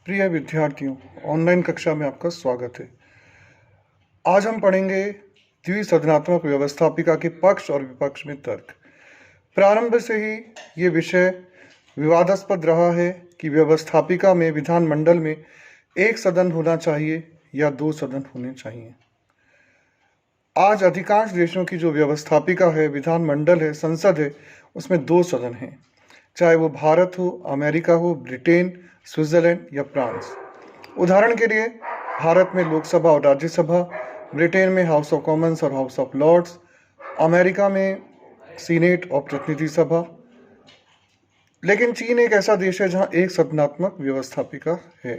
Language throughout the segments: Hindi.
प्रिय विद्यार्थियों, ऑनलाइन कक्षा में आपका स्वागत है। आज हम पढ़ेंगे द्विसदनात्मक व्यवस्थापिका के पक्ष और विपक्ष में तर्क। प्रारंभ से ही ये विषय विवादास्पद रहा है कि व्यवस्थापिका में विधानमंडल में एक सदन होना चाहिए या दो सदन होने चाहिए। आज अधिकांश देशों की जो व्यवस्थापिका है, विधानमंडल है, संसद है, उसमें दो सदन हैं, चाहे वो भारत हो, अमेरिका हो, ब्रिटेन, स्विट्जरलैंड या फ्रांस। उदाहरण के लिए भारत में लोकसभा और राज्यसभा, ब्रिटेन में हाउस ऑफ कॉमन्स और हाउस ऑफ लॉर्ड्स, अमेरिका में सीनेट और प्रतिनिधि सभा। लेकिन चीन एक ऐसा देश है जहां एक सदनात्मक व्यवस्थापिका है।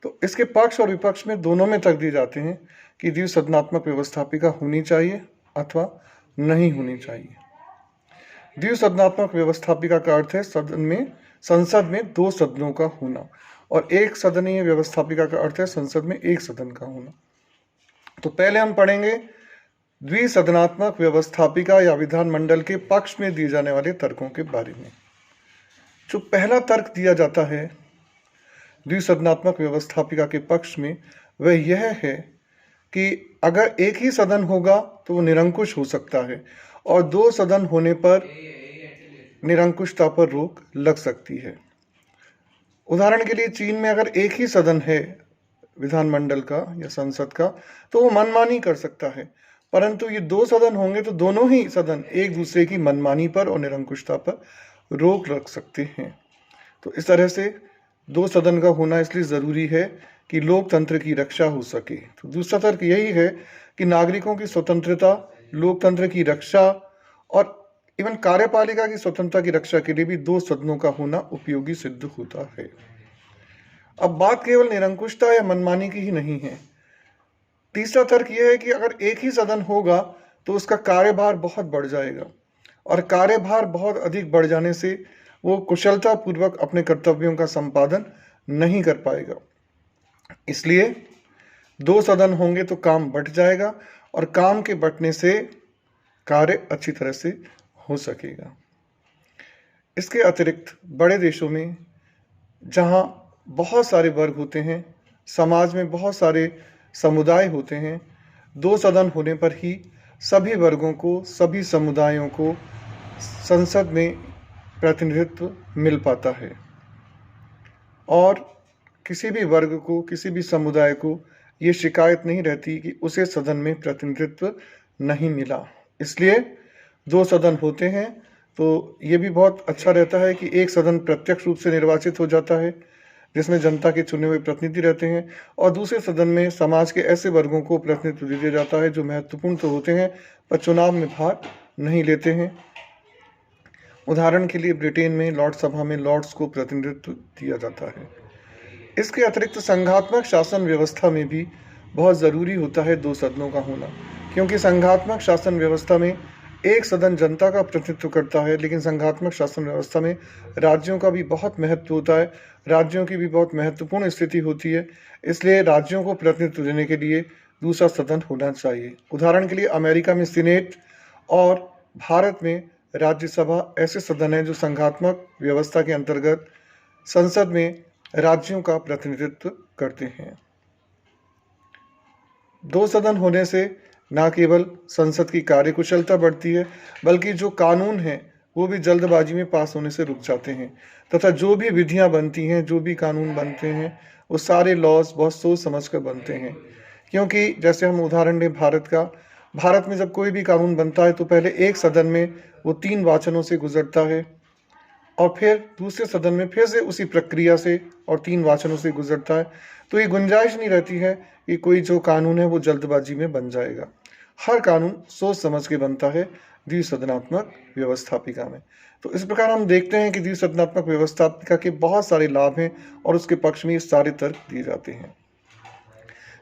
तो इसके पक्ष और विपक्ष में दोनों में तर्क दिए जाते हैं कि द्विसदनात्मक व्यवस्थापिका होनी चाहिए अथवा नहीं होनी चाहिए। द्विसदनात्मक व्यवस्थापिका का अर्थ है संसद में दो सदनों का होना, और एक सदनीय व्यवस्थापिका का अर्थ है संसद में एक सदन का होना। तो पहले हम पढ़ेंगे द्विसदनात्मक व्यवस्थापिका या विधानमंडल के पक्ष में दिए जाने वाले तर्कों के बारे में। जो पहला तर्क दिया जाता है द्विसदनात्मक व्यवस्थापिका के पक्ष में, वह यह है कि अगर एक ही सदन होगा तो वो निरंकुश हो सकता है, और दो सदन होने पर निरंकुशता पर रोक लग सकती है। उदाहरण के लिए चीन में अगर एक ही सदन है विधानमंडल का या संसद का, तो वो मनमानी कर सकता है, परंतु ये दो सदन होंगे तो दोनों ही सदन एक दूसरे की मनमानी पर और निरंकुशता पर रोक रख सकते हैं। तो इस तरह से दो सदन का होना इसलिए ज़रूरी है कि लोकतंत्र की रक्षा हो सके। तो दूसरा तर्क यही है कि नागरिकों की स्वतंत्रता, लोकतंत्र की रक्षा और इवन कार्यपालिका की स्वतंत्रता की रक्षा के लिए भी दो सदनों का होना उपयोगी सिद्ध होता है। अब बात केवल निरंकुशता या मनमानी की ही नहीं है। तीसरा तर्क यह है कि अगर एक ही सदन होगा तो उसका कार्यभार बहुत बढ़ जाएगा, और कार्यभार बहुत अधिक बढ़ जाने से वो कुशलता पूर्वक अपने कर्तव्यों का संपादन नहीं कर पाएगा। इसलिए दो सदन होंगे तो काम बढ़ जाएगा, और काम के बढ़ने से कार्य अच्छी तरह से हो सकेगा। इसके अतिरिक्त बड़े देशों में जहां बहुत सारे वर्ग होते हैं, समाज में बहुत सारे समुदाय होते हैं, दो सदन होने पर ही सभी वर्गों को, सभी समुदायों को संसद में प्रतिनिधित्व मिल पाता है, और किसी भी वर्ग को, किसी भी समुदाय को ये शिकायत नहीं रहती कि उसे सदन में प्रतिनिधित्व नहीं मिला। इसलिए दो सदन होते हैं तो ये भी बहुत अच्छा रहता है कि एक सदन प्रत्यक्ष रूप से निर्वाचित हो जाता है जिसमें जनता के चुने हुए प्रतिनिधि रहते हैं, और दूसरे सदन में समाज के ऐसे वर्गों को प्रतिनिधित्व दिया जाता है जो महत्वपूर्ण तो होते हैं पर चुनाव में भाग नहीं लेते हैं। उदाहरण के लिए ब्रिटेन में लॉर्ड सभा में लॉर्ड्स को प्रतिनिधित्व दिया जाता है। इसके अतिरिक्त संघात्मक शासन व्यवस्था में भी बहुत ज़रूरी होता है दो सदनों का होना, क्योंकि संघात्मक शासन व्यवस्था में एक सदन जनता का प्रतिनिधित्व करता है, लेकिन संघात्मक शासन व्यवस्था में राज्यों का भी बहुत महत्व होता है, राज्यों की भी बहुत महत्वपूर्ण स्थिति होती है। इसलिए राज्यों को प्रतिनिधित्व देने के लिए दूसरा सदन होना चाहिए। उदाहरण के लिए अमेरिका में सीनेट और भारत में राज्यसभा ऐसे सदन हैं जो संघात्मक व्यवस्था के अंतर्गत संसद में राज्यों का प्रतिनिधित्व करते हैं। दो सदन होने से न केवल संसद की कार्यकुशलता बढ़ती है, बल्कि जो कानून हैं वो भी जल्दबाजी में पास होने से रुक जाते हैं, तथा जो भी विधियां बनती हैं, जो भी कानून बनते हैं, वो सारे लॉज बहुत सोच समझ कर बनते हैं। क्योंकि जैसे हम उदाहरण लें भारत का, भारत में जब कोई भी कानून बनता है तो पहले एक सदन में वो 3 वाचनों से गुजरता है, और फिर दूसरे सदन में फिर से उसी प्रक्रिया से और 3 वाचनों से गुजरता है। तो ये गुंजाइश नहीं रहती है कि कोई जो कानून है वो जल्दबाजी में बन जाएगा। हर कानून सोच समझ के बनता है द्विसदनात्मक व्यवस्थापिका में। तो इस प्रकार हम देखते हैं कि द्विसदनात्मक व्यवस्थापिका के बहुत सारे लाभ हैं, और उसके पक्ष में ये सारे तर्क दिए जाते हैं।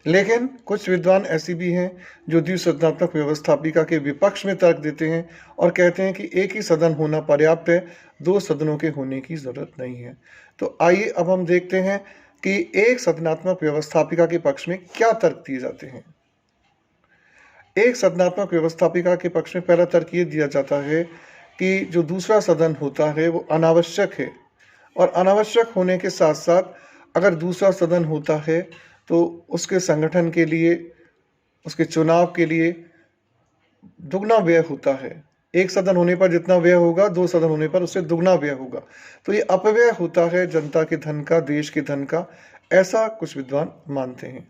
लेकिन कुछ विद्वान ऐसे भी हैं जो द्विसदनात्मक व्यवस्थापिका के विपक्ष में तर्क देते हैं और कहते हैं कि एक ही सदन होना पर्याप्त है, दो सदनों के होने की जरूरत नहीं है। तो आइए अब हम देखते हैं कि एक सदनात्मक व्यवस्थापिका के पक्ष में क्या तर्क दिए जाते हैं। एक सदनात्मक व्यवस्थापिका के पक्ष में पहला तर्क ये दिया जाता है कि जो दूसरा सदन होता है वो अनावश्यक है, और अनावश्यक होने के साथ साथ अगर दूसरा सदन होता है तो उसके संगठन के लिए, उसके चुनाव के लिए दुगना व्यय होता है। एक सदन होने पर जितना व्यय होगा, 2 सदन होने पर उससे दुगना व्यय होगा। तो ये अपव्यय होता है जनता के धन का, देश के धन का, ऐसा कुछ विद्वान मानते हैं।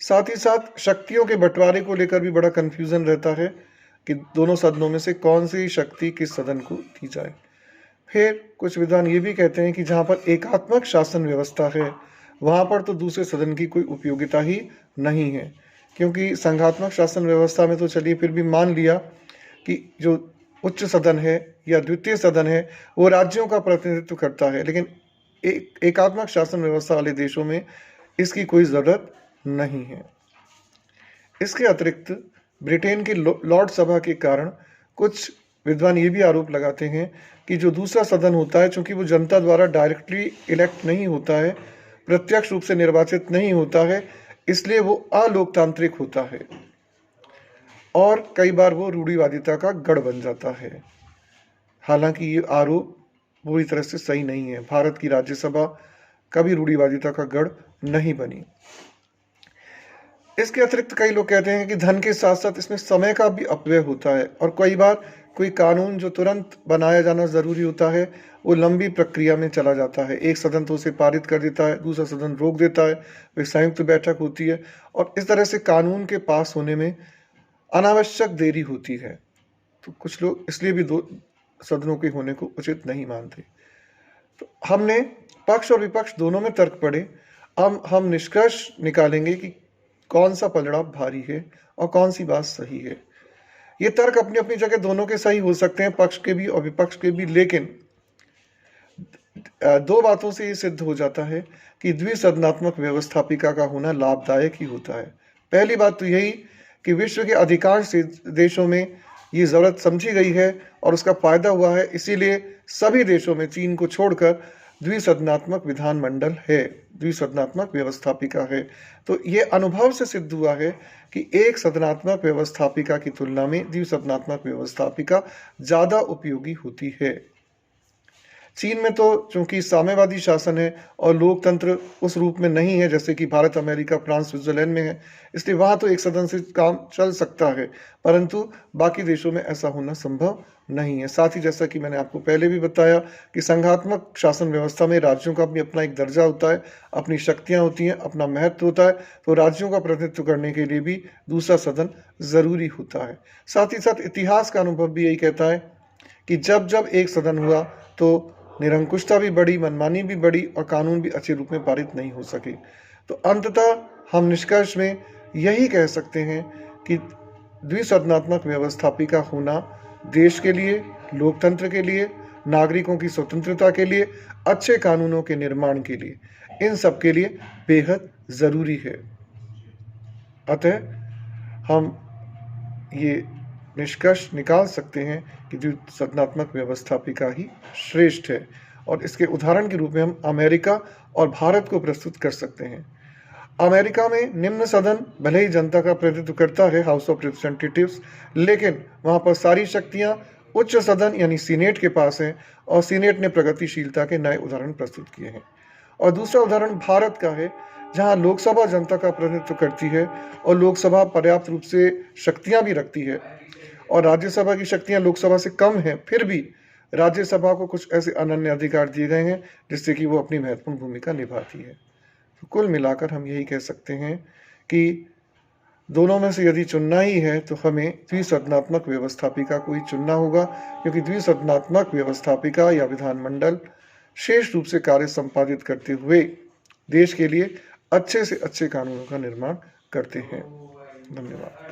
साथ ही साथ शक्तियों के बंटवारे को लेकर भी बड़ा कन्फ्यूज़न रहता है कि दोनों सदनों में से कौन सी शक्ति किस सदन को दी जाए। फिर कुछ विद्वान ये भी कहते हैं कि जहाँ पर एकात्मक शासन व्यवस्था है, वहाँ पर तो दूसरे सदन की कोई उपयोगिता ही नहीं है, क्योंकि संघात्मक शासन व्यवस्था में तो चलिए फिर भी मान लिया कि जो उच्च सदन है या द्वितीय सदन है वो राज्यों का प्रतिनिधित्व करता है, लेकिन एकात्मक शासन व्यवस्था वाले देशों में इसकी कोई ज़रूरत नहीं है। इसके अतिरिक्त ब्रिटेन की लॉर्ड सभा के कारण कुछ विद्वान ये भी आरोप लगाते हैं कि जो दूसरा सदन होता है, चूंकि वो जनता द्वारा डायरेक्टली इलेक्ट नहीं होता है, प्रत्यक्ष रूप से निर्वाचित नहीं होता है, इसलिए वो अलोकतांत्रिक होता है और कई बार वो रूढ़िवादिता का गढ़ बन जाता है। हालांकि ये आरोप पूरी तरह से सही नहीं है। भारत की राज्यसभा कभी रूढ़िवादिता का गढ़ नहीं बनी। इसके अतिरिक्त कई लोग कहते हैं कि धन के साथ साथ इसमें समय का भी अपव्यय होता है और कई बार कोई कानून जो तुरंत बनाया जाना ज़रूरी होता है वो लंबी प्रक्रिया में चला जाता है। एक सदन तो उसे पारित कर देता है, दूसरा सदन रोक देता है, फिर संयुक्त बैठक होती है और इस तरह से कानून के पास होने में अनावश्यक देरी होती है। तो कुछ लोग इसलिए भी 2 सदनों के होने को उचित नहीं मानते। तो हमने पक्ष और विपक्ष दोनों में तर्क पढ़े। अब हम निष्कर्ष निकालेंगे कि कौन सा पलड़ा भारी है और कौन सी बात सही है। ये तर्क अपनी अपनी जगह दोनों के सही हो सकते हैं, पक्ष के भी और विपक्ष के भी, लेकिन 2 बातों से ये सिद्ध हो जाता है कि द्विसदनात्मक व्यवस्थापिका का होना लाभदायक ही होता है। पहली बात तो यही कि विश्व के अधिकांश देशों में ये ज़रूरत समझी गई है और उसका फायदा हुआ है, इसीलिए सभी देशों में चीन को छोड़कर द्विसदनात्मक विधानमंडल है, द्विसदनात्मक व्यवस्थापिका है। तो ये अनुभव से सिद्ध हुआ है कि एक सदनात्मक व्यवस्थापिका की तुलना में द्विसदनात्मक व्यवस्थापिका ज़्यादा उपयोगी होती है। चीन में तो चूंकि साम्यवादी शासन है और लोकतंत्र उस रूप में नहीं है जैसे कि भारत, अमेरिका, फ्रांस, स्विट्जरलैंड में है, इसलिए वहाँ तो एक सदन से काम चल सकता है, परंतु बाकी देशों में ऐसा होना संभव नहीं है। साथ ही जैसा कि मैंने आपको पहले भी बताया कि संघात्मक शासन व्यवस्था में राज्यों का भी अपना एक दर्जा होता है, अपनी शक्तियाँ होती हैं, अपना महत्व होता है, तो राज्यों का प्रतिनिधित्व करने के लिए भी दूसरा सदन ज़रूरी होता है। साथ ही साथ इतिहास का अनुभव भी यही कहता है कि जब जब एक सदन हुआ तो निरंकुशता भी बढ़ी, मनमानी भी बढ़ी और कानून भी अच्छे रूप में पारित नहीं हो सके। तो अंततः हम निष्कर्ष में यही कह सकते हैं कि द्विसदनात्मक व्यवस्थापिका होना देश के लिए, लोकतंत्र के लिए, नागरिकों की स्वतंत्रता के लिए, अच्छे कानूनों के निर्माण के लिए, इन सब के लिए बेहद ज़रूरी है। अतः हम ये निष्कर्ष निकाल सकते हैं कि द्विसदनात्मक व्यवस्थापिका ही श्रेष्ठ है और इसके उदाहरण के रूप में हम अमेरिका और भारत को प्रस्तुत कर सकते हैं। अमेरिका में निम्न सदन भले ही जनता का प्रतिनिधित्व करता है, हाउस ऑफ रिप्रेजेंटेटिव्स, लेकिन वहाँ पर सारी शक्तियाँ उच्च सदन यानी सीनेट के पास हैं और सीनेट ने प्रगतिशीलता के नए उदाहरण प्रस्तुत किए हैं। और दूसरा उदाहरण भारत का है, जहाँ लोकसभा जनता का प्रतिनिधित्व करती है और लोकसभा पर्याप्त रूप से शक्तियाँ भी रखती है और राज्यसभा की शक्तियाँ लोकसभा से कम हैं, फिर भी राज्यसभा को कुछ ऐसे अनन्य अधिकार दिए गए हैं जिससे कि वो अपनी महत्वपूर्ण भूमिका निभाती है। तो कुल मिलाकर हम यही कह सकते हैं कि दोनों में से यदि चुनना ही है तो हमें द्विसदनात्मक व्यवस्थापिका को ही चुनना होगा, क्योंकि द्विसदनात्मक व्यवस्थापिका या विधानमंडल शेष रूप से कार्य संपादित करते हुए देश के लिए अच्छे से अच्छे कानूनों का निर्माण करते हैं। धन्यवाद।